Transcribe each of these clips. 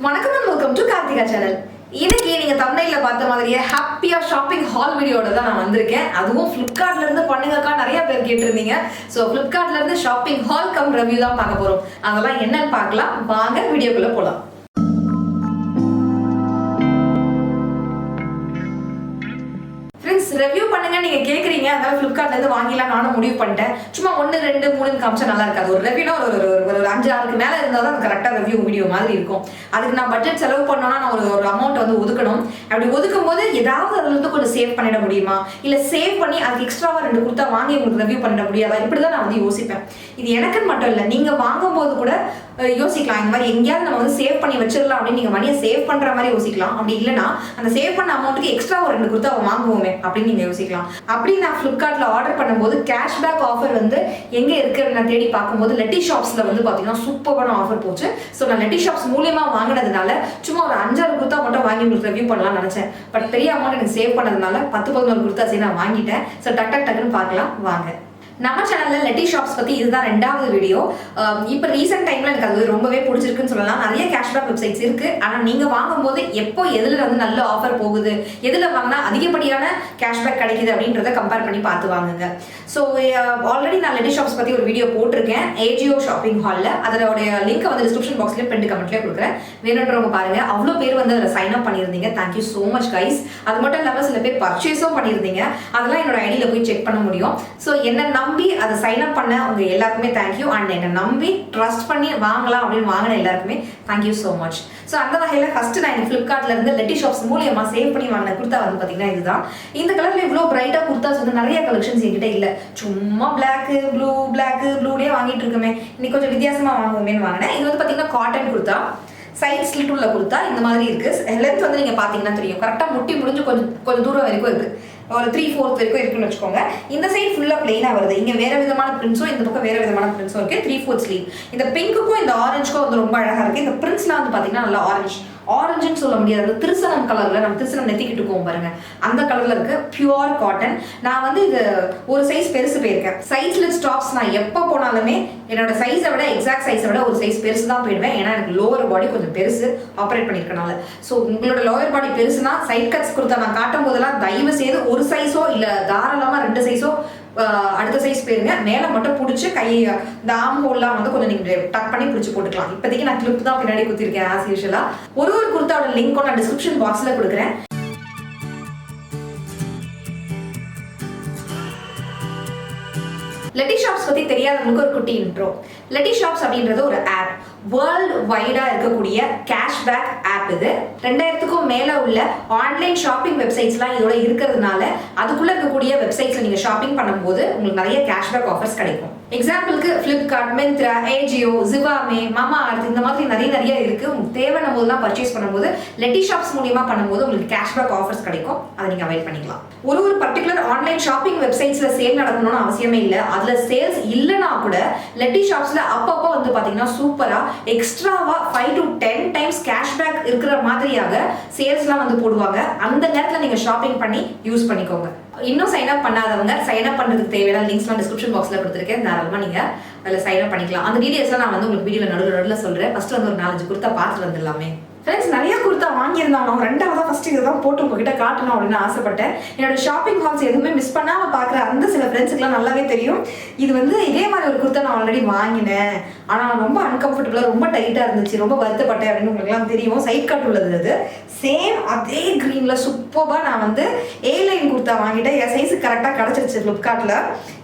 வணக்கம் and welcome to Karthika channel. இன்னைக்கு நீங்க thumbnailல பார்த்த மாதிரியே ஹாப்பியா ஷாப்பிங் ஹால் வீடியோட தான் நான் வந்திருக்கேன். அதுவும் Flipkartல இருந்து பண்ணுங்கக்கா நிறைய பேர் கேட்டிருந்தீங்க. சோ Flipkartல இருந்து ஷாப்பிங் ஹால் கம் ரிவ்யூ தான் பார்க்க போறோம். அதெல்லாம் என்னன்னு பார்க்கலாம். வாங்க வீடியோக்குள்ள போலாம். ரிவ்யூ பண்ணுங்க நீங்க கேக்குறீங்க, அதனால Flipkartல இருந்து வாங்கிலாம் நானும் முடிவு பண்ணிட்டேன். சும்மா 1 2 3 காமிச்சா நல்லா இருக்காது. ஒரு ரிவ்யூனா ஒரு 5 6க்கு மேல இருந்தா தான் கரெக்டா ரிவ்யூ வீடியோ மாதிரி இருக்கும். அதுக்கு நான் பட்ஜெட் செலவு பண்ணோம்னா நான் ஒரு அமௌண்ட் வந்து ஒதுக்கணும். அப்படி ஒதுக்கும் போது ஏதாவது அதுல இருந்து கொஞ்சம் சேவ் பண்ணிட முடியுமா, இல்ல சேவ் பண்ணி அதுக்கு எக்ஸ்ட்ராவா 2 கொடுத்தா வாங்கி உங்களுக்கு ரிவ்யூ பண்ணிட முடியாதா, இப்படிதான் நான் வந்து யோசிப்பேன். இது எனக்குன்னு மட்டும் இல்ல, நீங்க வாங்கும் போது கூட யோசிக்கலாம். இந்த மாதிரி எங்கேயாவது நம்ம வந்து சேவ் பண்ணி வச்சிடலாம் அப்படின்னு நீங்க மணியை சேவ் பண்ற மாதிரி யோசிக்கலாம். அப்படி இல்லைன்னா அந்த சேவ் பண்ண அமௌண்ட்டுக்கு எக்ஸ்ட்ரா ஒரு 2 கொடுத்தா வாங்குவோமே அப்படின்னு நீங்க யோசிக்கலாம். அப்படி நான் Flipkartல ஆர்டர் பண்ணும்போது கேஷ்பேக் ஆஃபர் வந்து எங்க இருக்குன்னு நான் தேடி பார்க்கும்போது லெட்டி ஷாப்ஸ்ல வந்து பாத்தீங்கன்னா சூப்பரான ஆஃபர் போச்சு. ஸோ நான் லெட்டி ஷாப்ஸ் மூலியமா வாங்கினதுனால சும்மா ஒரு 5 6 கொடுத்தா மட்டும் வாங்கி உங்களுக்கு ரிவ்யூ பண்ணலாம்னு நினைச்சேன். பட் பெரிய அமௌண்ட் எனக்கு சேவ் பண்ணதுனால 10 11 கொடுத்தா சரி நான் வாங்கிட்டேன். ஸோ டக்குன்னு பார்க்கலாம் வாங்க. நம்ம சேனல்ல லெட்டி ஷாப்ஸ் பத்தி இதுதான் 2வது வீடியோ. இப்போ ரீசெண்ட் டைம்ல எனக்கு அது ரொம்பவே பிடிச்சிருக்குன்னு சொல்லலாம். நிறைய கேஷ்பேக் வெப்சைட்ஸ் இருக்கு. ஆனா நீங்க வாங்கும்போது எப்போ எதுல வந்து நல்ல ஆஃபர் போகுது, எதுல வாங்கினா அதிகப்படியான கேஷ்பேக் கிடைக்குது அப்படின்றத கம்பேர் பண்ணி பார்த்து வாங்குங்க. ஸோ ஆல்ரெடி நான் லெட்டி ஷாப்ஸ் பத்தி ஒரு வீடியோ போட்டிருக்கேன் ஏஜியோ ஷாப்பிங் ஹால்ல. அதோட லிங்க் வந்து டிஸ்கிரிப்ஷன் பாக்ஸ்லயும் பின் கமெண்ட்லயே கொடுக்குறேன், வேணுன்றவங்க பாருங்க. அவ்வளோ பேர் வந்து அதில் சைன் அப் பண்ணியிருந்தீங்க, தேங்க்யூ ஸோ மச் கைஸ். அது மட்டும் இல்லாமல் சில பேர் பர்ச்சேஸும் பண்ணியிருந்தீங்க, அதெல்லாம் என்னோட ஐடியில போய் செக் பண்ண முடியும். ஸோ என்ன நம்பி அதை சைன் அப் பண்ண உங்க எல்லாருக்குமே தேங்க்யூ. அண்ட் என்னை நம்பி ட்ரஸ்ட் பண்ணி வாங்கலாம் அப்படின்னு வாங்கின எல்லாருக்குமே தேங்க்யூ ஸோ மச். ஸோ அந்த வகையில் ஃபர்ஸ்ட் நான் எனக்கு Flipkartல இருந்து லெட்டி ஷாப்ஸ் மூலியமா சேவ் பண்ணி வாங்கின குர்த்தா வந்து பார்த்தீங்கன்னா இதுதான். இந்த கலர்ல இவ்வளோ பிரைட்டா குர்த்தாஸ் வந்து நிறைய கலெக்ஷன்ஸ் என்கிட்ட இல்லை. சும்மா பிளாக்கு ப்ளூலேயே வாங்கிட்டு இருக்கோமே, இன்னைக்கு கொஞ்சம் வித்தியாசமா வாங்குவோமேன்னு வாங்கினேன். இது வந்து பார்த்தீங்கன்னா காட்டன் குர்த்தா, சைட் ஸ்லிட் உள்ள குர்த்தா இந்த மாதிரி இருக்கு. லென்த் வந்து நீங்க பாத்தீங்கன்னா தெரியும், கரெக்டா முட்டி முடிஞ்சு கொஞ்சம் தூரம் வரைக்கும் இருக்கு, ஒரு 3/4 வரைக்கும் இருக்குன்னு வச்சுக்கோங்க. இந்த சைடு ஃபுல்லா பிளைனா வருது. இங்க வேற விதமான பிரிண்ட்ஸும் இந்த பக்கம் வேற விதமான பிரிண்ட்ஸும் இருக்கு. 3/4 ஸ்லீவ். இந்த பிங்க்குக்கும் இந்த ஆரஞ்சுக்கும் வந்து ரொம்ப அழகா இருக்கு. இந்த பிரிண்ட்ஸ்லாம் வந்து பாத்தீங்கன்னா நல்லா ஆரஞ்சுன்னு சொல்ல முடியாது, திருசனம் கலர்ல, நம்ம திருசனம் நெத்திக்கிட்டு போவோம் பாருங்க, அந்த கலர்ல இருக்கு. Pure cotton. நான் வந்து இது ஒரு சைஸ் பெருசு போயிருக்கேன். சைஸ்ல ஸ்டாப்ஸ் நான் எப்போ போனாலுமே என்னோட சைஸை விட எக்ஸாக்ட் சைஸை விட ஒரு சைஸ் பெருசு தான் போயிடுவேன். ஏன்னா எனக்கு லோவர் பாடி கொஞ்சம் பெருசு ஆப்ரேட் பண்ணிருக்கனால. ஸோ உங்களோட லோவர் பாடி பெருசுனா சைட் கட்ஸ் கொடுத்தா நான் காட்டும் போதெல்லாம் தயவு செய்து ஒரு சைஸோ இல்ல தாராளமா 2 சைஸோ அடுத்த சைஸ் போயிருங்க. மேல மட்டும் பிடிச்சி கை இந்த ஆம் ஹோல்லாம் வந்து கொஞ்சம் நீங்க டக் பண்ணி பிடிச்சி போட்டுக்கலாம். இப்போதைக்கு நான் கிளிப் தான் பின்னாடி குத்திருக்கேன் ஆஸ் யூஷுவலா. ஒரு குர்த்தாவோட லிங்க் நான் டிஸ்கிரிப்ஷன் பாக்ஸ்ல கொடுக்குறேன். லெட்டி ஷாப்ஸ் பத்தி தெரியாதவங்களுக்கு ஒரு குட்டி இன்ட்ரோ. லெட்டி ஷாப்ஸ் அப்படின்றது ஒரு ஆப், வேர்ல்டு வைடா இருக்கக்கூடிய கேஷ்பேக் ஆப். இது 2000க்கும் மேல உள்ள ஆன்லைன் ஷாப்பிங் வெப்சைட்ஸ்லாம் இதோட இருக்கிறதுனால அதுக்குள்ள இருக்கக்கூடிய வெப்சைட்ஸ்ல நீங்க ஷாப்பிங் பண்ணும்போது உங்களுக்கு நிறைய கேஷ்பேக் ஆஃபர்ஸ் கிடைக்கும். எக்ஸாம்பிளுக்கு Flipkart, Myntra, AJIO, Zivame, Mamaearth இந்த மாதிரி நிறைய இருக்கு. உங்களுக்கு தேவையான போதெல்லாம் பர்ச்சேஸ் பண்ணும்போது லெட்டி ஷாப்ஸ் மூலியமா பண்ணும்போது உங்களுக்கு கேஷ்பேக் ஆஃபர்ஸ் கிடைக்கும். அதை நீங்க அவைல் பண்ணிக்கலாம். ஒரு பர்டிகுலர் ஆன்லைன் ஷாப்பிங் வெப்சைட்ஸ்ல சேல் நடக்கணும்னு அவசியமே இல்லை. அதுல சேல்ஸ் இல்லைன்னா கூட லெட்டி ஷாப்ஸ்ல அப்பப்போ வந்து பாத்தீங்கன்னா சூப்பரா எக்ஸ்ட்ராவா 5 to 10 டைம்ஸ் கேஷ்பேக் இருக்கிற மாதிரியாக சேல்ஸ்லாம் வந்து போடுவாங்க. அந்த நேரத்தில் நீங்க ஷாப்பிங் பண்ணி யூஸ் பண்ணிக்கோங்க. இன்னும் சைன் அப் பண்ணாதவங்க சைன் அப் பண்றதுக்கு தேவையான லிங்க்ஸ்லாம் டிஸ்கிரிப்ஷன் பாக்ஸ்ல கொடுத்துருக்கேன், தாராளமா நீங்க அதில் சைன் அப் பண்ணிக்கலாம். அந்த டீடைல்ஸ்லாம் நான் வந்து உங்களுக்கு வீடியோல நடுவில் சொல்றேன். ஃபர்ஸ்ட் வந்து ஒரு 4-5 குர்த்தா பார்த்துட்டு வந்துடலாமே. ஃப்ரெண்ட்ஸ், நிறைய குர்த்தா வாங்கியிருந்தாங்க. 2வதா ஃபர்ஸ்ட் இதுதான் போட்டு உங்ககிட்ட காட்டணும் அப்படின்னு ஆசைப்பட்டேன். என்னோட ஷாப்பிங் ஹால்ஸ் எதுவுமே மிஸ் பண்ணாம பாக்குற அந்த சில ஃப்ரெண்ட்ஸுக்குலாம் நல்லாவே தெரியும். இது வந்து இதே மாதிரி ஒரு குர்த்தா நான் ஆல்ரெடி வாங்கினேன். ஆனா ரொம்ப அன்கம்ஃபர்டபுளா ரொம்ப டைட்டா இருந்துச்சு, ரொம்ப வருத்தப்பட்டேன் அப்படின்னு உங்களுக்கு எல்லாம் தெரியும். சைட் கட் உள்ளது அது. சேம் அதே கிரீன்ல சூப்பரா நான் வந்து ஏ லைன் குர்த்தா வாங்கிட்டேன். என் சைஸு கரெக்டாக கிடைச்சிருச்சு Flipkartல.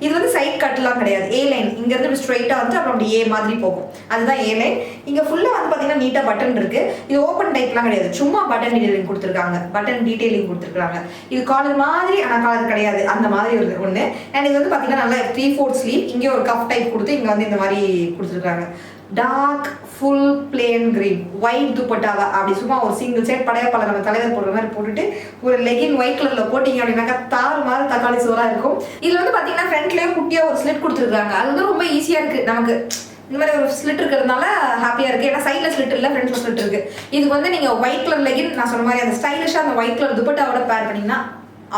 இது வந்து சைட் கட்லாம் கிடையாது, ஏ லைன். இங்க இருந்து ஸ்ட்ரைட்டா வந்து அப்புறம் ஏ மாதிரி போகும், அதுதான் ஏ லைன். இங்க ஃபுல்லா வந்து பாத்தீங்கன்னா நீட்டா பட்டன் இருக்கு. இது ஓப்பன் டைப்லாம் கிடையாது, சும்மா பட்டன் டீடைலிங் கொடுத்துருக்காங்க. இது காலர் மாதிரி, ஆனா காலர் கிடையாது, அந்த மாதிரி ஒரு ஒண்ணு. அண்ட் இது வந்து பாத்தீங்கன்னா நல்லா 3/4 ஸ்லீவ். இங்க ஒரு கஃப் டைப் கொடுத்து இங்க வந்து இந்த மாதிரி கொடுத்துருக்காங்க. Dark full plain green white துப்பட்டாவா அப்படி சும்மா ஒரு சிங்கிள் சைட் படையப்பாள நம்ம தலைவர் போடுற மாதிரி போட்டுட்டு ஒரு லெகின் ஒயிட் கலர்ல போட்டீங்க அப்படின்னாக்கா தாறு மாதிரி தக்காளி சோறா இருக்கும். இதுல வந்து பாத்தீங்கன்னா ஃப்ரண்ட்லயே குட்டியா ஒரு ஸ்லிட் கொடுத்துருக்காங்க. அது வந்து ரொம்ப ஈஸியா இருக்கு நமக்கு. இந்த மாதிரி ஒரு ஸ்லிட் இருக்கிறதுனால ஹாப்பியா இருக்கு. ஏன்னா சைட்ல ஸ்லிட் இல்லை, ஃப்ரண்ட்ல ஸ்லிட் இருக்கு. இதுக்கு வந்து நீங்க ஒயிட் கலர் லெகின் நான் சொன்ன மாதிரி அந்த ஸ்டைலிஷா அந்த ஒயிட் கலர் துப்பட்டாவோட பேர் பண்ணீங்கன்னா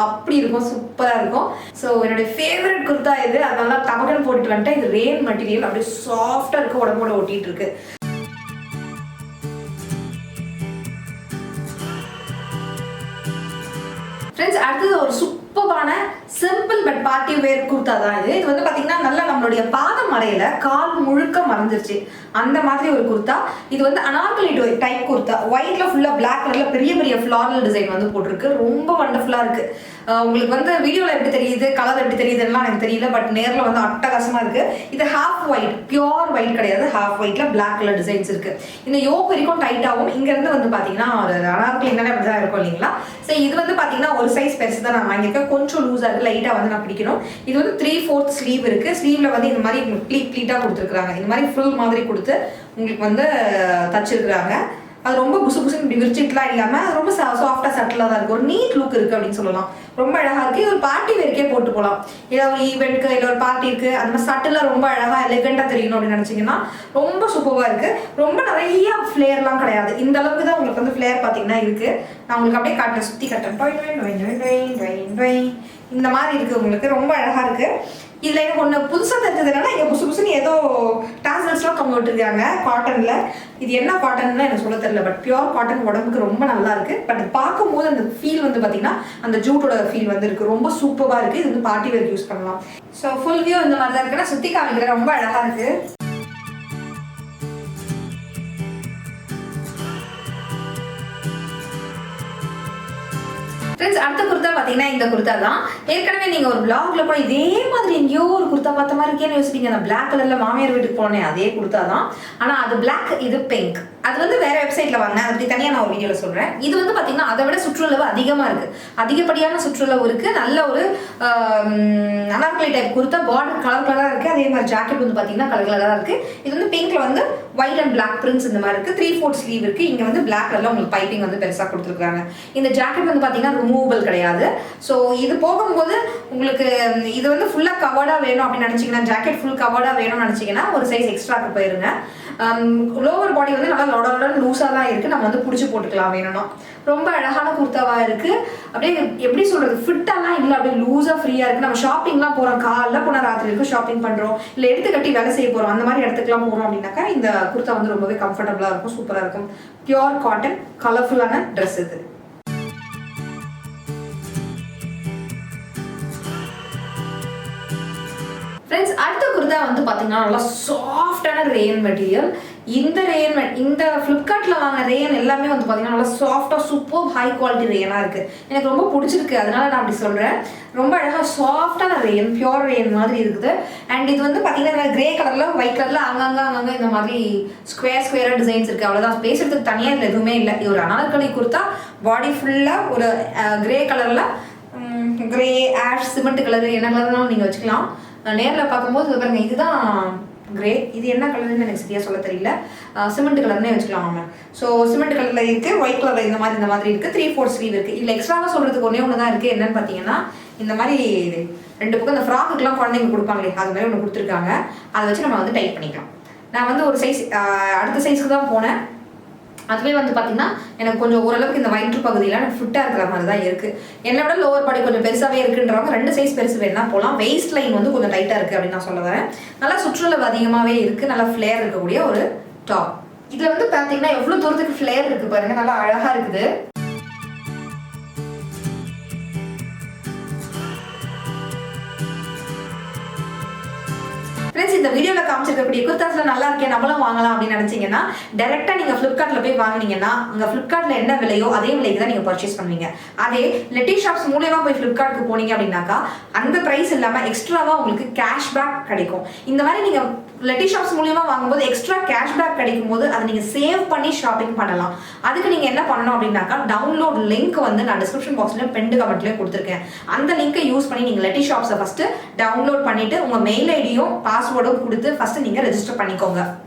அப்படி இருக்கும், சூப்பரா இருக்கும். ஸோ என்னுடைய ஃபேவரட் குர்த்தா இது. அதனால டபக்கன் போட்டுட்டு வந்துட்டேன். இது ரெயின் மெட்டீரியல், அப்படியே சாஃப்டா இருக்கு, உடம்போட ஒட்டிட்டு இருக்கு. ஃப்ரெண்ட்ஸ் அடுத்தது ஒரு சூப்பரான simple but party wear kurta தான் இது வந்து பாத்தீங்கன்னா நல்லா நம்மளுடைய பாதம் மறையில கால் முழுக்க மறைஞ்சிருச்சு அந்த மாதிரி ஒரு குர்த்தா. இது வந்து அனார்கலி டைப் குர்த்தா, ஒயிட்ல ஃபுல்லா பிளாக் கலர்ல பெரிய பெரிய ஃபிளாரல் டிசைன் வந்து போட்டிருக்கு. ரொம்ப வண்டர்ஃபுல்லா இருக்கு. உங்களுக்கு வந்து வீடியோல எப்படி தெரியுது, கலர் எப்படி தெரியுதுன்னா எனக்கு தெரியல, பட் நேர்ல வந்து அட்டகாசமா இருக்கு. இது ஹாஃப் ஒயிட், பியூர் ஒயிட் கிடையாது, ஹாஃப் ஒயிட்ல பிளாக் கலர் டிசைன்ஸ் இருக்கு. இந்த யோக் வரைக்கும் டைட் ஆகும். இங்க இருந்து வந்து பாத்தீங்கன்னா ஒரு அனார்கலி என்னன்னா அப்படிதான் இருக்கும் இல்லைங்களா. சரி, இது வந்து பாத்தீங்கன்னா ஒரு சைஸ் பெருசு தான் நான் வாங்கியிருக்கேன். கொஞ்சம் லூஸா இருக்கு, லைட்டா வந்து நான் பிடிக்கணும். இது வந்து 3/4 ஸ்லீவ் இருக்கு. ஸ்லீவ்ல வந்து இந்த மாதிரி ப்ளீட்டா கொடுத்துருக்காங்க. இந்த மாதிரி ஃபுல் மாதிரி கொடுத்து உங்களுக்கு வந்து தச்சிருக்கிறாங்க. அது ரொம்ப புசு புசுன்னு இப்படி விரிச்சிட்டுலாம் இல்லாமல் அது ரொம்ப சாஃப்டாக சட்டிலாக தான் இருக்குது. ஒரு நீட் லுக் இருக்குது அப்படின்னு சொல்லலாம். ரொம்ப அழகாக இருக்குது. இது ஒரு பார்ட்டி வேர்க்கே போட்டு போகலாம். ஏதாவது ஒரு ஈவெண்ட்க்கு இல்லை ஒரு பார்ட்டி இருக்குது, அந்த மாதிரி சட்டிலாக ரொம்ப அழகாக எலிகெண்ட்டாக தெரியணும் அப்படின்னு நினச்சிங்கன்னா ரொம்ப சூப்பராக இருக்குது. ரொம்ப நிறைய ஃப்ளேர்லாம் கிடையாது. இந்த அளவுக்கு தான் உங்களுக்கு வந்து ஃப்ளேர் பார்த்தீங்கன்னா இருக்குது. நான் உங்களுக்கு அப்படியே காட்டுறேன், சுற்றி காட்டுறேன். இந்த மாதிரி இருக்குது உங்களுக்கு. ரொம்ப அழகாக இருக்குது. இதில் எனக்கு ஒன்று புதுசாக தெரிஞ்சதுன்னா இங்கே புதுசு புதுசுன்னு ஏதோ டாசல்ஸ்லாம் தொங்க விட்டுருக்காங்க காட்டனில். இது என்ன காட்டன்னா எனக்கு சொல்ல தெரியல, பட் பியூர் காட்டன் உடம்புக்கு ரொம்ப நல்லா இருக்கு. பட் பார்க்கும்போது அந்த ஃபீல் வந்து பார்த்தீங்கன்னா அந்த ஜூட்டோட ஃபீல் வந்து இருக்கு. ரொம்ப சூப்பராக இருக்கு. இது வந்து பார்ட்டி வேர் யூஸ் பண்ணலாம். ஸோ ஃபுல் வியூ இந்த மாதிரி தான் இருக்கு. நான் சுற்றி காமிக்கிறேன். ரொம்ப அழகாக இருக்கு. ஃப்ரெண்ட்ஸ் அடுத்த குர்த்தா பார்த்தீங்கன்னா இந்த குர்த்தா தான். ஏற்கனவே நீங்கள் ஒரு பிளாக்ல கூட இதே மாதிரி எங்கேயோ ஒரு குர்த்தா பார்த்த மாதிரி இருக்கேன்னு யோசிப்பீங்க. அந்த பிளாக் கலரில் மாமியார் வீட்டுக்கு போனேன் அதே குர்த்தா தான். ஆனால் அது பிளாக், இது பிங்க். அது வந்து வேற வெப்சைட்டில் வாங்கினேன். அதை பற்றி தனியாக நான் ஒரு வீடியோவில் சொல்கிறேன். இது வந்து பார்த்தீங்கன்னா அதை விட சுற்றுலவு அதிகமாக இருக்குது. அதிகப்படியான சுற்றுலவு இருக்குது. நல்ல ஒரு Anarkali type kurta. Border colour கலராக இருக்குது. அதே மாதிரி ஜாக்கெட் வந்து பார்த்தீங்கன்னா கலர் கலராக இருக்குது. இது வந்து பிங்க்ல வந்து ஒயிட் அண்ட் பிளாக் பிரிண்ட்ஸ் இந்த மாதிரி இருக்குது. 3/4 ஸ்லீவ் இருக்குது. இங்கே வந்து பிளாக் கலரில் உங்களுக்கு பைப்பிங் வந்து பெருசாக கொடுத்துருக்காங்க. இந்த ஜாக்கெட் வந்து பார்த்தீங்கன்னா ரிமூவபிள் கிடையாது. ஸோ இது போகும்போது உங்களுக்கு இது வந்து ஃபுல்லாக கவர்டாக வேணும் அப்படின்னு நினச்சிங்கன்னா, ஜாக்கெட் ஃபுல் கவர்டாக வேணும்னு நினச்சிங்கன்னா ஒரு சைஸ் எக்ஸ்ட்ராக்கு போயிருங்க. லோவர் பாடி வந்து நல்லா லொடன்னு லூஸாக தான் இருக்குது. நம்ம வந்து பிடிச்சி போட்டுக்கலாம் வேணும்னா. ரொம்ப அழகான குர்த்தாவாக இருக்குது. அப்படியே எப்படி சொல்கிறது, ஃபிட்டாலாம் இல்லை, அப்படியே லூஸாக ஃப்ரீயாக இருக்குது. நம்ம ஷாப்பிங்லாம் போகிறோம், காலைல போனால் ராத்திரி வரைக்கும் ஷாப்பிங் பண்ணுறோம், இல்லை எடுத்து கட்டி வேலை செய்ய போகிறோம், அந்த மாதிரி இடத்துக்குலாம் போகிறோம் அப்படின்னாக்கா இந்த குர்த்தா வந்து ரொம்பவே கம்ஃபர்டபுளாக இருக்கும், சூப்பராக இருக்கும். பியூர் காட்டன் கலர்ஃபுல்லான ட்ரெஸ் இது. ஃப்ரெண்ட்ஸ் அடுத்த குர்தா வந்து பார்த்தீங்கன்னா நல்லா சாஃப்டான ரேயன் மெட்டீரியல். இந்த ஃப்ளிப்கார்ட்டில் வாங்கின ரேயன் எல்லாமே வந்து பார்த்தீங்கன்னா நல்லா சாஃப்டாக சூப்பர் ஹை குவாலிட்டி ரேயனாக இருக்குது. எனக்கு ரொம்ப பிடிச்சிருக்கு, அதனால நான் அப்படி சொல்கிறேன். ரொம்ப அழகாக சாஃப்டான ரேயன், பியூர் ரேயன் மாதிரி இருக்குது. அண்ட் இது வந்து பார்த்தீங்கன்னா கிரே கலரில் ஒயிட் கலரில் அங்கங்கே இந்த மாதிரி ஸ்கொயராக டிசைன்ஸ் இருக்குது. அவ்வளோதான், பேசுறதுக்கு தனியாக இதில் எதுவுமே இல்லை. இது ஒரு அனார்கலி குர்த்தா. பாடி ஃபுல்லாக ஒரு கிரே கலரில், கிரே ஆஷ் சிமெண்ட் கலர் என்ன கலர்னாலும் நீங்கள் வச்சுக்கலாம். நேரில் பார்க்கும்போது பாருங்க, இதுதான் கிரே. இது என்ன கலர்னு எனக்கு சரியாக சொல்ல தெரியல. சிமெண்ட் கலர்னே வச்சுக்கலாம் நம்ம. ஸோ சிமெண்ட் கலரில் இருக்குது, ஒயிட் கலரில் இந்த மாதிரி இருக்குது. 3/4 ஸ்லீவ் இருக்குது. இதில் எக்ஸ்ட்ராவாக சொல்கிறதுக்கு ஒன்று தான் இருக்குது. என்னன்னு பார்த்தீங்கன்னா இந்த மாதிரி 2 பக்கம் இந்த ஃப்ராக்குக்கெலாம் குழந்தைங்க கொடுப்பாங்களே, அது மாதிரி ஒன்று கொடுத்துருக்காங்க. அதை வச்சு நம்ம வந்து டைப் பண்ணிக்கலாம். நான் வந்து ஒரு சைஸ் அடுத்த சைஸ்க்கு தான் போனேன். அதுவே வந்து பார்த்தீங்கன்னா எனக்கு கொஞ்சம் ஓரளவுக்கு இந்த வயிற்று பகுதியில் எனக்கு ஃபிட்டாக இருக்கிற மாதிரி தான் இருக்குது. என்னை விட லோவர் பாடி கொஞ்சம் பெருசாகவே இருக்குன்றவங்க 2 சைஸ் பெருசு வேணும்னா போகலாம். வெயிஸ்ட் லைன் வந்து கொஞ்சம் டைட்டாக இருக்குது அப்படின்னு நான் சொல்ல வரேன். நல்லா சுற்றுலவு அதிகமாகவே இருக்குது. நல்லா ஃப்ளேர் இருக்கக்கூடிய ஒரு டாப். இதில் வந்து பார்த்தீங்கன்னா எவ்வளோ தூரத்துக்கு ஃப்ளேர் இருக்குது பாருங்கள், நல்லா அழகாக இருக்குது. இந்த வீடியோல காமிச்சிருக்கக்கூடிய குர்தாஸ்ல நல்லா இருக்கே, நம்மளும் வாங்கலாம் அப்படின்னு நினைச்சீங்கன்னா டைரக்டா நீங்க ஃபிளிப்கார்ட்ல போய் வாங்கினீங்கன்னா அங்க ஃபிளிப்கார்ட்ல என்ன விலையோ அதே விலைக்கு தான் நீங்க பர்ச்சேஸ் பண்ணுவீங்க. அதே லெட்டி ஷாப்ஸ் மூலமா போய் ஃபிளிப்கார்ட்க்கு போனீங்க அப்படின்னாக்கா அந்த பிரைஸ் இல்லாம எக்ஸ்ட்ராவா உங்களுக்கு கேஷ்பேக் கிடைக்கும். இந்த மாதிரி நீங்க லெட்டி ஷாப்ஸ் மூலமா வாங்கும்போது எக்ஸ்ட்ரா கேஷ்பேக் கிடைக்கும் போது அதை நீங்க சேவ் பண்ணி ஷாப்பிங் பண்ணலாம். அதுக்கு நீங்க என்ன பண்ணணும் அப்படின்னாக்கா டவுன்லோட் லிங்க் வந்து நான் டிஸ்கிரிப்ஷன் பாக்ஸ்ல பெண்ட் கமெண்ட்லயே கொடுத்துருக்கேன். அந்த லிங்கை யூஸ் பண்ணி நீங்க லெட்டி ஷாப்ஸை ஃபர்ஸ்ட் டவுன்லோட் பண்ணிட்டு உங்க மெயில் ஐடியும் பாஸ்வேர்டும் கொடுத்து ஃபர்ஸ்ட் நீங்க ரெஜிஸ்டர் பண்ணிக்கோங்க.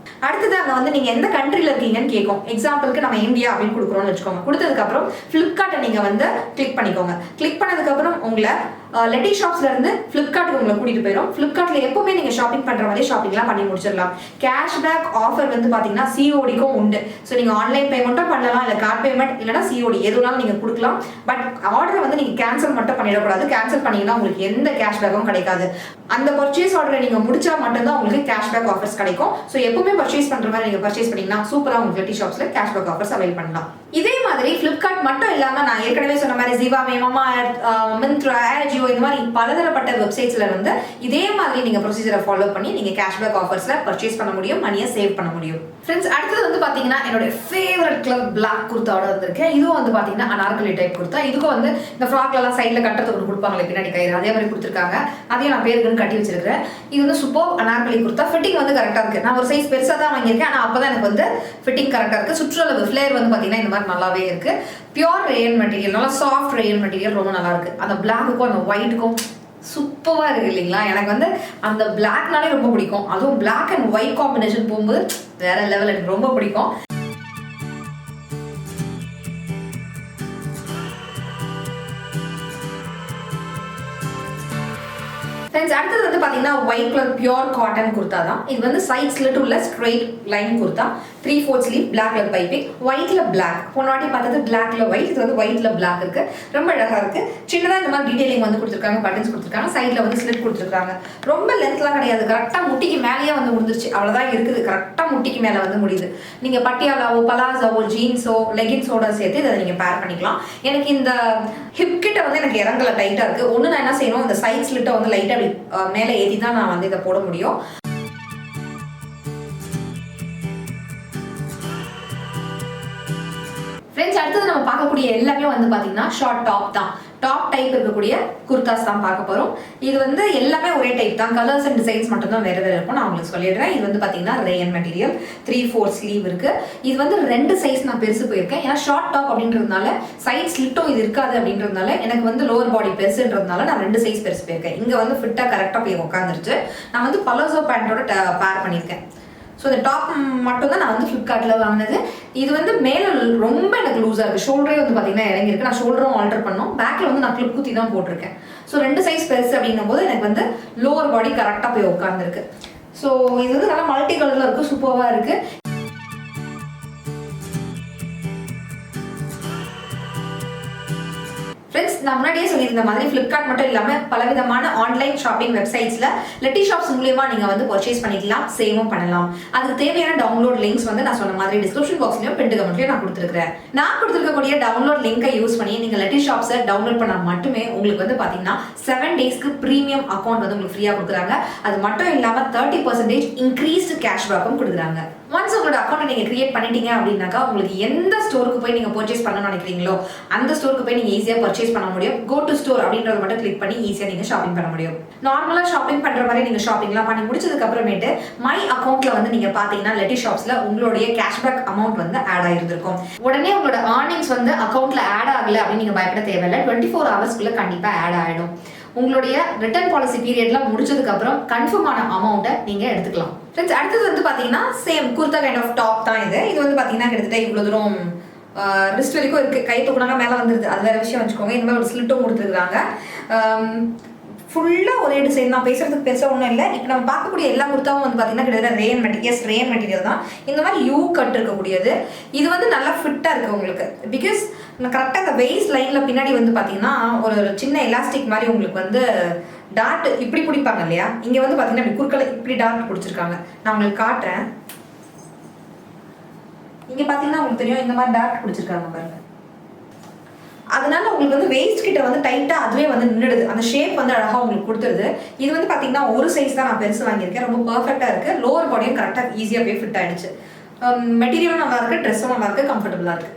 அடுத்தது அங்கே வந்து நீங்கள் எந்த கண்ட்ரியில் இருக்கீங்கன்னு கேட்கும். எக்ஸாம்பிளுக்கு நம்ம இந்தியா அப்படின்னு கொடுக்குறோம்னு வச்சுக்கோங்க. கொடுத்ததுக்கப்புறம் ஃப்ளிப்கார்ட்டை நீங்கள் வந்து கிளிக் பண்ணிக்கோங்க. கிளிக் பண்ணதுக்கப்புறம் உங்களை லெட்டி ஷாப்ஸ்ல இருந்து ஃபிளிப்கார்ட்டுக்கு உங்களை கூட்டிட்டு போயிடும். ஃபிளிப்கார்ட்ல எப்பவுமே நீங்க ஷாப்பிங் பண்ற மாதிரி ஷாப்பிங்லாம் பண்ணி முடிச்சிடலாம். கேஷ்பேக் ஆஃபர் வந்து பாத்தீங்கன்னா சிஓடிக்கும் உண்டு. ஸோ நீங்க ஆன்லைன் பேமெண்ட்டும் பண்ணலாம், இல்லை கார்ட் பேமெண்ட் இல்லைனா சிஓடி எதுனாலும் நீங்க கொடுக்கலாம். பட் ஆர்டர் வந்து நீங்க கேன்சல் மட்டும் பண்ணிடக்கூடாது. கேன்சல் பண்ணீங்கன்னா உங்களுக்கு எந்த கேஷ்பேக்கும் கிடைக்காது. அந்த பர்ச்சேஸ் ஆர்டரை நீங்க முடிச்சா மட்டும்தான் உங்களுக்கு கேஷ்பேக் ஆஃபர்ஸ் கிடைக்கும். ஸோ எப்பவுமே பர்ச்சேஸ் பண்ற மாதிரி நீங்க பர்ச்சேஸ் பண்ணீங்கன்னா சூப்பரா உங்களுக்கு லெட்டி ஷாப்ஸ்ல கேஷ்பேக் ஆஃபர்ஸ் அவைல் பண்ணலாம். இதே மாதிரி ஃபிளிப்கார்ட் மட்டும் இல்லாம நான் ஏற்கனவே சொன்ன மாதிரி ஜிவாமே, மாமா, மிந்த்ரா, ஏஜியோ இந்த மாதிரி பலதரப்பட்ட வெப்சைட்ஸ்ல வந்து இதே மாதிரி நீங்க ப்ரொசீஜரை ஃபாலோ பண்ணி நீங்க கேஷ்பேக் ஆஃபர்ஸ்ல பர்ச்சேஸ் பண்ண முடியும், மணியை சேவ் பண்ண முடியும். ஃப்ரெண்ட்ஸ், அடுத்தது வந்து பாத்தீங்கன்னா என்னோட ஃபேவரட் கலர் பிளாக் குர்த்தாவோட வந்திருக்கேன். இதுவும் வந்து பாத்தீங்கன்னா அனார்கலி டைப் குர்த்தா. இதுக்கும் வந்து இந்த ஃப்ராக்ல எல்லாம் சைட்ல கட்டத்துக்கு கொடுப்பாங்களே பின்னாடி கயிறு, அதே மாதிரி கொடுத்துருக்காங்க. அதையும் நான் பேருக்குன்னு கட்டி வச்சிருக்கேன். இது வந்து சூப்பர் அனார்கலி குர்த்தா. ஃபிட்டிங் வந்து கரெக்டா இருக்கு. நான் ஒரு சைஸ் பெருசா தான் வாங்கியிருக்கேன், ஆனா அப்பதான் எனக்கு வந்து ஃபிட்டிங் கரெக்டா இருக்கு. சுற்றளவு ஃபிளேர் வந்து பாத்தீங்கன்னா இந்த மாதிரி நல்லாவே இருக்கு. பியூர் ரேயன் மெட்டீரியல், நல்லா சாஃப்ட் ரேயன் மெட்டீரியல், ரொம்ப நல்லா இருக்கு. அந்த பிளாக்குக்கும் அந்த ஒயிட்டுக்கும் சூப்பரா இருக்கு இல்லைங்களா? எனக்கு வந்து அந்த பிளாக்னாலே ரொம்ப பிடிக்கும். அதுவும் பிளாக் அண்ட் ஒயிட் காம்பினேஷன் போகும்போது வேற லெவல், எனக்கு ரொம்ப பிடிக்கும். ஃப்ரெண்ட்ஸ், அடுத்தது வந்து பாத்தீங்கன்னா white colour pure cotton kurta தான். இது வந்து சைட் ஸ்லிட் உள்ள straight line kurta. 3/4 sleeve, black colour piping, ஒயிட்ல பிளாக். போன வாட்டி பார்த்தது பிளாக்ல ஒயிட், இது வந்து ஒயிட்ல பிளாக் இருக்கு. ரொம்ப அழகா இருக்கு. சின்னதா இந்த மாதிரி டீடைலிங் வந்து கொடுத்துருக்காங்க, பட்டன்ஸ் கொடுத்துருக்காங்க, சைட்ல வந்து ஸ்லிட் கொடுத்துருக்காங்க. ரொம்ப லென்த்லாம் கிடையாது, கரெக்டா முட்டிக்கு மேலேயே வந்து முடிஞ்சிருச்சு. அவ்வளவுதான் இருக்குது, கரெக்டா முட்டிக்கு மேல வந்து முடியுது. நீங்க பட்டியாலாவோ, பலாசாவோ, ஜீன்ஸோ, லெகின்ஸோட சேர்த்து இதை நீங்க பேர் பண்ணிக்கலாம். எனக்கு இந்த ஹிப் கிட்ட வந்து எனக்கு இறங்கல, டைட்டா இருக்கு. ஒண்ணு நான் என்ன செய்யணும், இந்த சைட் ஸ்லிட்டை வந்து லைட்டா மேல ஏத்தி தான் நான் வந்து இதை போட முடியும். ஃப்ரெண்ட்ஸ், அடுத்தது நம்ம பார்க்கக்கூடிய எல்லாமே வந்து பாத்தீங்கன்னா ஷார்ட் டாப் தான். டாப் டைப் இருக்கக்கூடிய குர்தாஸ் தான் பார்க்க போறோம். இது வந்து எல்லாமே ஒரே டைப் தான், கலர்ஸ் அண்ட் டிசைன்ஸ் மட்டும் தான் வேற வேற இருக்கும். நான் உங்களுக்கு சொல்லிடுறேன். இது வந்து பாத்தீங்கன்னா ரேயன் மெட்டீரியல், 3/4 ஸ்லீவ் இருக்கு. இது வந்து 2 சைஸ் நான் பெருசு போயிருக்கேன். ஏன்னா ஷார்ட் டாப் அப்படின்றதுனால சைட் ஸ்லிட்டும் இது இருக்காது அப்படின்றதுனால எனக்கு வந்து லோவர் பாடி பெருசுன்றதுனால நான் 2 சைஸ் பெருசு போயிருக்கேன். இங்க வந்து ஃபிட்டா கரெக்டா போய் உட்காந்துருச்சு. நான் வந்து பலோசோ பேண்டோட பேர் பண்ணியிருக்கேன். ஸோ இந்த டாப் மட்டும் தான் நான் வந்து ஃப்ளிப்கார்ட்டில் வாங்கினது. இது வந்து மேலே ரொம்ப எனக்கு லூஸாக இருக்குது. ஷோல்டரே வந்து பார்த்தீங்கன்னா இறங்கியிருக்கு. நான் ஷோல்டரும் ஆல்டர் பண்ணோம். பேக்கில் வந்து நான் கிளிப் குத்தி தான் போட்டிருக்கேன். ஸோ 2 சைஸ் பெருசு அப்படின்னும் போது எனக்கு வந்து லோவர் பாடி கரெக்டாக போய் உட்காந்துருக்கு. ஸோ இது வந்து நல்லா மல்டி கலரில் இருக்குது, சூப்பராக இருக்குது. ஃப்ரெண்ட்ஸ், நான் முன்னாடியே சொல்லியிருந்த மாதிரி ஃப்ளிப்கார்ட் மட்டும் இல்லாமல் பலவிதமான ஆன்லைன் ஷாப்பிங் வெப்சைட்ஸில் லெட்டி ஷாப்ஸ் மூலியமாக நீங்கள் வந்து பர்ச்சேஸ் பண்ணிக்கலாம், சேவும் பண்ணலாம். அதுக்கு தேவையான டவுன்லோட் லிங்க்ஸ் வந்து நான் சொன்ன மாதிரி டிஸ்கிரிப்ஷன் பாக்ஸ்லையும் பின் கமெண்ட்லையும் நான் கொடுத்துருக்கேன். நான் கொடுத்துருக்கக்கூடிய டவுன்லோட் லிங்கை யூஸ் பண்ணி நீங்கள் லெட்டி ஷாப்ஸை டவுன்லோட் பண்ணால் மட்டுமே உங்களுக்கு வந்து பார்த்தீங்கன்னா 7 டேஸ்க்கு ப்ரீமியம் அக்கௌண்ட் வந்து உங்களுக்கு ஃப்ரீயாக கொடுக்குறாங்க. அது மட்டும் இல்லாமல் 30% இன்க்ரீஸ்டு கேஷ்பேக்கும் கொடுக்குறாங்க. ஒன்ஸ் உங்களோட அக்கௌண்ட்டை நீங்கள் கிரியேட் பண்ணிட்டீங்க அப்படின்னாக்கா உங்களுக்கு எந்த ஸ்டோருக்கு போய் நீங்கள் பர்ச்சேஸ் பண்ணணும்னு நினைக்கிறீங்களோ அந்த ஸ்டோருக்கு போய் நீங்கள் ஈஸியாக பர்ச்சேஸ் பண்ண முடியும். கோ டு ஸ்டோர் அப்படின்றத மட்டும் கிளிக் பண்ணி ஈஸியாக நீங்கள் ஷாப்பிங் பண்ண முடியும். நார்மலாக ஷாப்பிங் பண்ணுற மாதிரி நீங்கள் ஷாப்பிங்லாம் பண்ணி முடிச்சதுக்கு அப்புறமேட்டு மை அக்கௌண்ட்ல வந்து நீங்கள் பார்த்தீங்கன்னா லெட்டி ஷாப்ஸில் உங்களுடைய கேஷ்பேக் அமௌண்ட் வந்து ஆட் ஆகிருந்திருக்கும். உடனே உங்களோட ஏர்னிங்ஸ் வந்து அக்கௌண்ட்ல ஆட் ஆகலை அப்படின்னு நீங்கள் பயப்பட தேவையில்லை. 24 ஹவர்ஸ்க்குள்ள கண்டிப்பாக ஆட் ஆகிடும். உங்களுடைய ரிட்டர்ன் பாலிசி பீரியட்லாம் முடிச்சதுக்கு அப்புறம் கன்ஃபார்ம் ஆன அமௌண்ட்டை நீங்கள் எடுத்துக்கலாம். ஃப்ரெண்ட்ஸ், அடுத்தது வந்து பார்த்தீங்கன்னா same kurta kind of top தான் இது. இது வந்து பார்த்தீங்கன்னா கிட்டத்தட்ட இவ்வளோ தூரம் ரிஸ்ட் வரைக்கும் இருக்குது. கை தூக்குனாங்க மேலே வந்துருது, அது வேறு விஷயம் வச்சுக்கோங்க. இந்த மாதிரி ஒரு ஸ்லிட்டும் கொடுத்துருக்குறாங்க. ஃபுல்லாக ஒரே டிசைன் தான், பேசுறதுக்கு பெருசாக ஒன்றும் இல்லை. இப்போ நம்ம பார்க்கக்கூடிய எல்லா குர்த்தாவும் வந்து பார்த்தீங்கன்னா கிட்டத்தட்ட ரேயன் மெட்டீரியல் தான். இந்த மாதிரி யூ கட் இருக்கக்கூடியது. இது வந்து நல்லா ஃபிட்டாக இருக்குது உங்களுக்கு. பிகாஸ் கரெக்டாக அந்த வெயிஸ்ட் லைனில் பின்னாடி வந்து பார்த்தீங்கன்னா ஒரு சின்ன எலாஸ்டிக் மாதிரி உங்களுக்கு வந்து டாட் இப்படி பிடிப்பாங்க இல்லையா? இங்கே வந்து பார்த்தீங்கன்னா இப்படி குறுக்கலை இப்படி டாட் பிடிச்சிருக்காங்க. நான் உங்களுக்கு காட்டுறேன். இங்கே பார்த்தீங்கன்னா உங்களுக்கு தெரியும், இந்த மாதிரி டாட் பிடிச்சிருக்காங்க பாருங்க. அதனால உங்களுக்கு வந்து வெயிஸ்ட் கிட்ட வந்து டைட்டா அதுவே வந்து நின்றுடுது. அந்த ஷேப் வந்து அழகா உங்களுக்கு கொடுத்துருது. இது வந்து பாத்தீங்கன்னா ஒரு சைஸ் தான் நான் பெருசு வாங்கியிருக்கேன். ரொம்ப பர்ஃபெக்டா இருக்கு. லோவர் பாடியும் கரெக்டா ஈஸியா போய் ஃபிட் ஆயிடுச்சு. மெட்டீரியலும் நல்லா இருக்கு, ட்ரெஸ்ஸும் நல்லா இருக்கு, கம்ஃபர்டபுளா இருக்கு.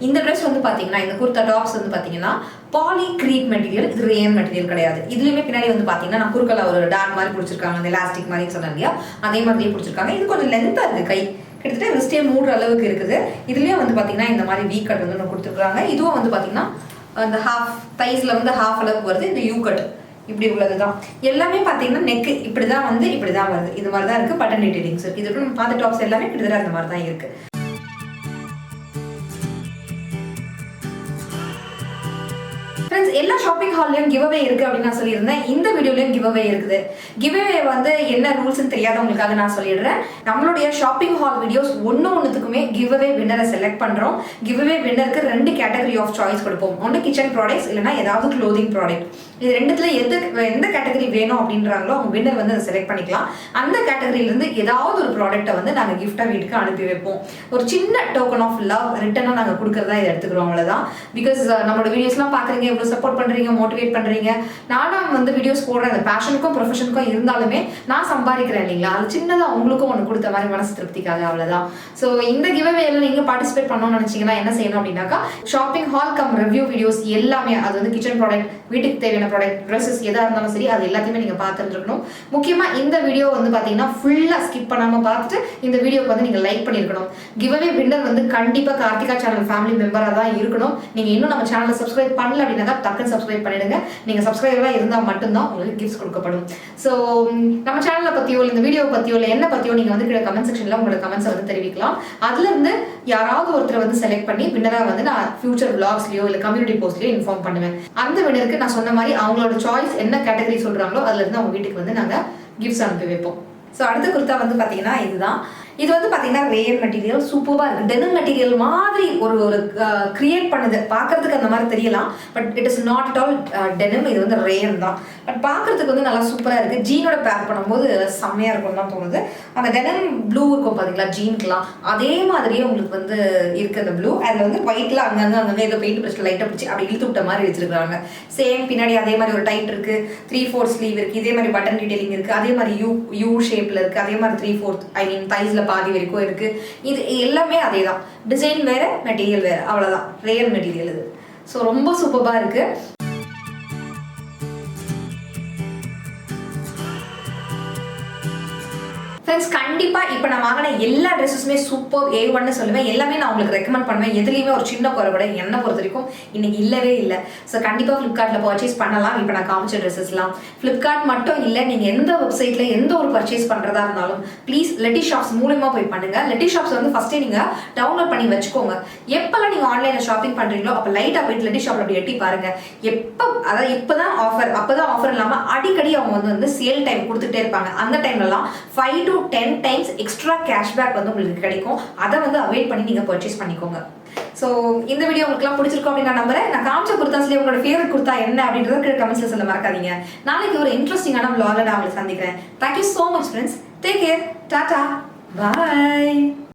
இந்த ட்ரெஸ் வந்து பாத்தீங்கன்னா இந்த குர்தா டாப்ஸ் வந்து பாத்தீங்கன்னா பாலி கிரீப் மெட்டீரியல். இது ரேயன் மெட்டீரியல் கிடையாது. இதுலயுமே பின்னாடி வந்து பாத்தீங்கன்னா நான் குறுக்கல ஒரு டாட் மாதிரி பிடிச்சிருக்காங்க, அந்த எலாஸ்டிக் மாதிரி சொன்னேன் இல்லையா, அதே மாதிரியே பிடிச்சிருக்காங்க. இது கொஞ்சம் லென்த்தா இருக்கு, கை கிட்டத்தட்ட ரிஸ்டே மூடுற அளவுக்கு இருக்குது. இதுலயும் வந்து பாத்தீங்கன்னா இந்த மாதிரி வீ கட் வந்து கொடுத்துருக்காங்க. இதுவும் வந்து பாத்தீங்கன்னா அந்த ஹாஃப் தைஸ்ல வந்து ஹாஃப் அளவுக்கு வருது. இந்த யூ கட் இப்படி உள்ளதுதான். எல்லாமே பாத்தீங்கன்னா நெக் இப்படிதான் வந்து இப்படிதான் வருது. இது மாதிரிதான் இருக்கு. பட்டன் டீடைலிங்ஸ் இருக்கு. இது நம்ம பார்த்த டாப்ஸ் எல்லாமே கிட்டத்தட்ட அந்த மாதிரி தான் இருக்கு. எல்லா ஷாப்பிங் ஹால்லையும் கிவ் அவே இருக்கு அப்படின்னு நான் சொல்லியிருந்தேன். இந்த வீடியோலயும் கிவ் அவே இருக்குது. கிவ் அவே வந்து என்ன ரூல்ஸ்னு தெரியாதவங்களுக்காக நான் சொல்லிடுறேன். நம்மளுடைய ஷாப்பிங் ஹால் வீடியோஸ் ஒன்றுத்துக்குமே கிவ் அவே வின்னரை செலக்ட் பண்றோம். கிவ் அவே வின்னருக்கு 2 கேட்டகரி ஆஃப் சாய்ஸ் கொடுப்போம். ஒன்று கிச்சன் ப்ராடக்ட்ஸ், இல்லைன்னா ஏதாவது க்ளோதிங் ப்ராடக்ட். இது ரெண்டுத்துல எந்த கேட்டகரி வேணும் அப்படின்றாங்களோ அவங்க வின்னர் வந்து அதை செலக்ட் பண்ணிக்கலாம். அந்த கேட்டகரியிலிருந்து ஏதாவது ஒரு ப்ராடக்ட்டை வந்து நாங்கள் கிஃப்டா வீட்டுக்கு அனுப்பி வைப்போம். ஒரு சின்ன டோக்கன் ஆஃப் லவ் ரிட்டனா நாங்கள் கொடுக்கறதா இதை எடுத்துக்கிறோம், அவ்வளோதான். பிகாஸ் நம்மளோட வீடியோஸ்லாம் பார்க்குறீங்க, இவ்வளோ சப்போர்ட் பண்ணுறீங்க, மோட்டிவேட் பண்ணுறீங்க. நானும் வந்து வீடியோஸ் போடுறேன், அந்த பேஷனுக்கும் ப்ரொஃபஷனுக்கும் இருந்தாலுமே நான் சம்பாதிக்கிறேன் இல்லைங்களா, அது சின்னதாக உங்களுக்கும் ஒன்று கொடுத்த மாதிரி மனசு திருப்திக்காக, அவ்வளோதான். ஸோ இந்த கிவ்அவேல நீங்கள் பார்ட்டிசிபேட் பண்ணணும்னு நினச்சிங்கன்னா என்ன செய்யணும் அப்படின்னாக்கா, shopping hall come review videos எல்லாமே, அது வந்து கிச்சன் ப்ராடக்ட், வீட்டுக்கு தேவையான ப்ராடக்ட், ட்ரெஸ்ஸஸ் எதாக இருந்தாலும் சரி, அது எல்லாத்தையுமே நீங்கள் பார்த்துருக்கணும். முக்கியமாக இந்த வீடியோ வந்து பார்த்தீங்கன்னா ஃபுல்லாக ஸ்கிப் பண்ணாமல் பார்த்துட்டு இந்த வீடியோக்கு வந்து நீங்கள் லைக் பண்ணியிருக்கணும். கிவ்அவே வின்னர் வந்து கண்டிப்பாக கார்த்திகா சேனல் ஃபேமிலி மெம்பராக தான் இருக்கணும். நீங்கள் இன்னும் நம்ம சேனலை சப்ஸ்கிரைப் பண்ணல அப்படின்னாக்கா டக்குன்னு சப்ஸ்கிரைப் பண்ணிடுங்க. நீங்கள் சப்ஸ்கிரைபராக இருந்தால் மட்டும்தான் உங்களுக்கு கிஃப்ட்ஸ் கொடுக்கப்படும். ஸோ நம்ம சேனலை பற்றியோ இந்த வீடியோ பற்றியோ இல்லை என்ன பற்றியோ நீங்கள் வந்து கீழே கமெண்ட் செக்ஷனில் உங்களோட கமெண்ட்ஸை வந்து தெரிவிக்கலாம். அதுலேருந்து யாராவது ஒருத்தரை வந்து செலக்ட் பண்ணி வின்னராக வந்து நான் ஃபியூச்சர் விளாக்ஸ்லையோ இல்லை கம்யூனிட்டி போஸ்ட்லையோ இன்ஃபார்ம் பண்ணுவேன். அந்த வின்னருக்கு நான் சொன்ன மாதிரி அவங்களோட சாய்ஸ் என்ன கேட்டகரி சொல்கிறாங்களோ அதுலேருந்து அவங்க வீட்டுக்கு வந்து நாங்கள் கிஃப்ட்ஸ் அனுப்பி வைப்போம். ஸோ அடுத்த குர்த்தா வந்து பார்த்தீங்கன்னா இதுதான். இது வந்து பார்த்தீங்கன்னா ரேயர் மெட்டீரியல், சூப்பராக இருக்குது. டெனிம் மெட்டீரியல் மாதிரி ஒரு கிரியேட் பண்ணுது. பார்க்கறதுக்கு அந்த மாதிரி தெரியலாம், but it is not at all denim. இது வந்து ரேயர் தான், பட் பார்க்கறதுக்கு வந்து நல்லா சூப்பராக இருக்குது. ஜீனோட பேர் பண்ணும்போது செம்மையாக இருக்கும்னு தான் தோணுது. அந்த டெனிம் ப்ளூ இருக்கும் பார்த்தீங்களா ஜீன்க்குலாம், அதே மாதிரியே உங்களுக்கு வந்து இருக்குது அந்த ப்ளூ. அதில் வந்து ஒயிட்டில் அங்கங்கே ஏதோ பெயிண்ட் ப்ரெஷ்ல லைட்டாக பிடிச்சி அப்படி இழுத்து விட்ட மாதிரி வச்சிருக்காங்க. சேம் பின்னாடி அதே மாதிரி ஒரு டைட் இருக்குது, 3/4 ஸ்லீவ் இருக்குது, இதே மாதிரி பட்டன் டீடைலிங் இருக்குது, அதே மாதிரி யூ ஷேப்பில் இருக்குது, அதே மாதிரி 3/4 ஐ மீன் தைஸில் பாதி வரைக்கும் இருக்கு. இது எல்லாமே அதே தான், டிசைன் வேற மெட்டீரியல் வேற, அவ்வளவுதான். ரேயர் மெட்டீரியல் இது. ஸோ ரொம்ப சூப்பரா இருக்கு. ஃப்ரெண்ட்ஸ், கண்டிப்பாக இப்போ நான் வாங்கின எல்லா ட்ரெஸ்ஸஸுமே சூப்பர் A1ன்னு சொல்லுவேன். எல்லாமே நான் உங்களுக்கு ரெக்கமெண்ட் பண்ணுவேன். எதுலேயுமே ஒரு சின்ன குறை கூட என்னை பொறுத்த வரைக்கும் இன்னைக்கு இல்லவே இல்லை. ஸோ கண்டிப்பாக ஃப்ளிப்கார்ட்டில் பர்ச்சேஸ் பண்ணலாம். இப்போ நான் காமிச்ச ட்ரெஸ்ஸஸ்லாம் ஃப்ளிப்கார்ட் மட்டும் இல்லை, நீங்கள் எந்த வெப்சைட்டில் எந்த ஒரு பர்ச்சேஸ் பண்ணுறதா இருந்தாலும் ப்ளீஸ் லெட்டி ஷாப்ஸ் மூலமாக போய் பண்ணுங்கள். லெட்டி ஷாப்ஸ் வந்து ஃபஸ்ட்டே நீங்கள் டவுன்லோட் பண்ணி வச்சுக்கோங்க. எப்போல்லாம் நீங்கள் ஆன்லைனில் ஷாப்பிங் பண்ணுறீங்களோ அப்போ லைட்டாக போயிட்டு லெட்டி ஷாப்பில் அப்படி எட்டி பாருங்கள். அதாவது இப்போ தான் ஆஃபர், அப்போ தான் ஆஃபர் இல்லாமல் அடிக்கடி அவங்க வந்து சேல் டைம் கொடுத்துட்டே இருப்பாங்க. அந்த டைம்லலாம் 5 to 10 times எக்ஸ்ட்ரா கேஷ்பேக் வந்து உங்களுக்கு கிடைக்கும். அதை வந்து அவாய்ட் பண்ணி நீங்கள் பர்ச்சேஸ் பண்ணிக்கோங்க. ஸோ இந்த வீடியோ உங்களுக்குலாம் பிடிச்சிருக்கோம் அப்படின்னு நான் நம்புறேன். நான் காமிச்ச குர்தாஸ்லேயே உங்களோட ஃபேவரட் குர்த்தா என்ன அப்படின்றத கீழே கமெண்ட்ஸில் சொல்ல மறக்காதீங்க. நாளைக்கு ஒரு இன்ட்ரெஸ்டிங்கான vlogல நான் உங்களை சந்திக்கிறேன். Thank you so much friends. Take care. Tata. பாய்.